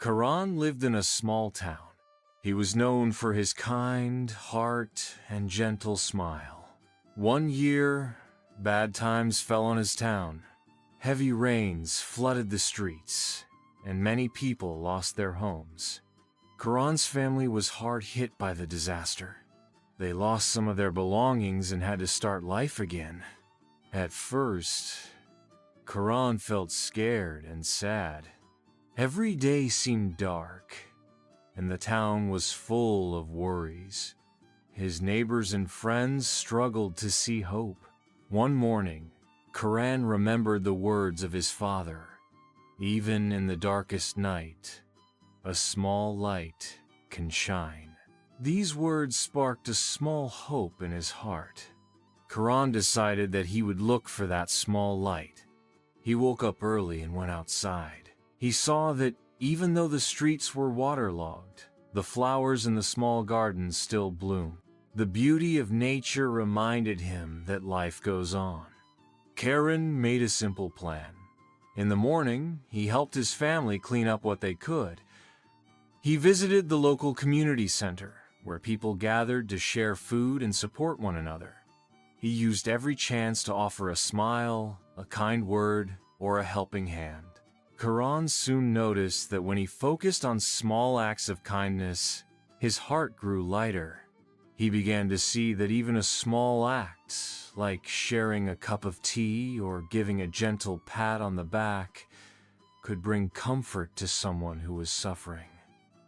Karan lived in a small town. He was known for his kind heart and gentle smile. One year, bad times fell on his town. Heavy rains flooded the streets, and many people lost their homes. Karan's family was hard hit by the disaster. They lost some of their belongings and had to start life again. At first, Karan felt scared and sad. Every day seemed dark, and the town was full of worries. His neighbors and friends struggled to see hope. One morning, Karan remembered the words of his father. Even in the darkest night, a small light can shine. These words sparked a small hope in his heart. Karan decided that he would look for that small light. He woke up early and went outside. He saw that even though the streets were waterlogged, the flowers in the small gardens still bloomed. The beauty of nature reminded him that life goes on. Karan made a simple plan. In the morning, he helped his family clean up what they could. He visited the local community center, where people gathered to share food and support one another. He used every chance to offer a smile, a kind word, or a helping hand. Karan soon noticed that when he focused on small acts of kindness, his heart grew lighter. He began to see that even a small act, like sharing a cup of tea or giving a gentle pat on the back, could bring comfort to someone who was suffering.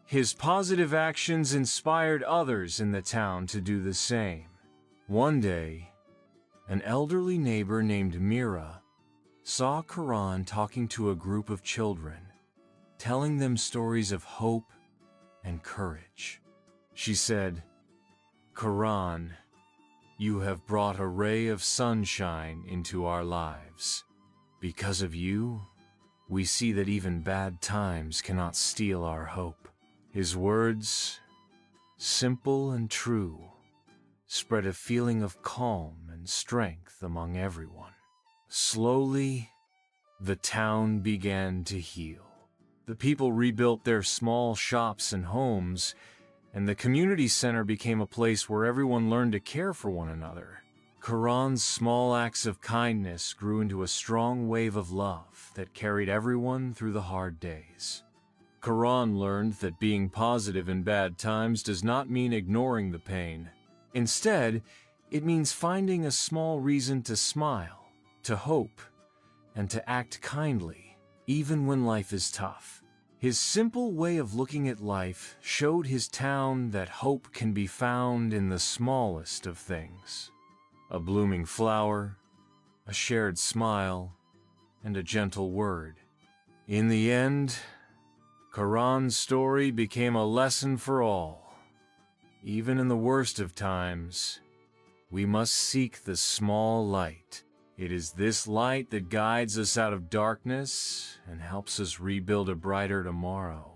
His positive actions inspired others in the town to do the same. One day, an elderly neighbor named Mira saw Karan talking to a group of children, telling them stories of hope and courage. She said, "Karan, you have brought a ray of sunshine into our lives. Because of you, we see that even bad times cannot steal our hope." His words, simple and true, spread a feeling of calm and strength among everyone. Slowly, the town began to heal. The people rebuilt their small shops and homes, and the community center became a place where everyone learned to care for one another. Karan's small acts of kindness grew into a strong wave of love that carried everyone through the hard days. Karan learned that being positive in bad times does not mean ignoring the pain. Instead, it means finding a small reason to smile, to hope, and to act kindly, even when life is tough. His simple way of looking at life showed his town that hope can be found in the smallest of things. A blooming flower, a shared smile, and a gentle word. In the end, Karan's story became a lesson for all. Even in the worst of times, we must seek the small light. It is this light that guides us out of darkness and helps us rebuild a brighter tomorrow.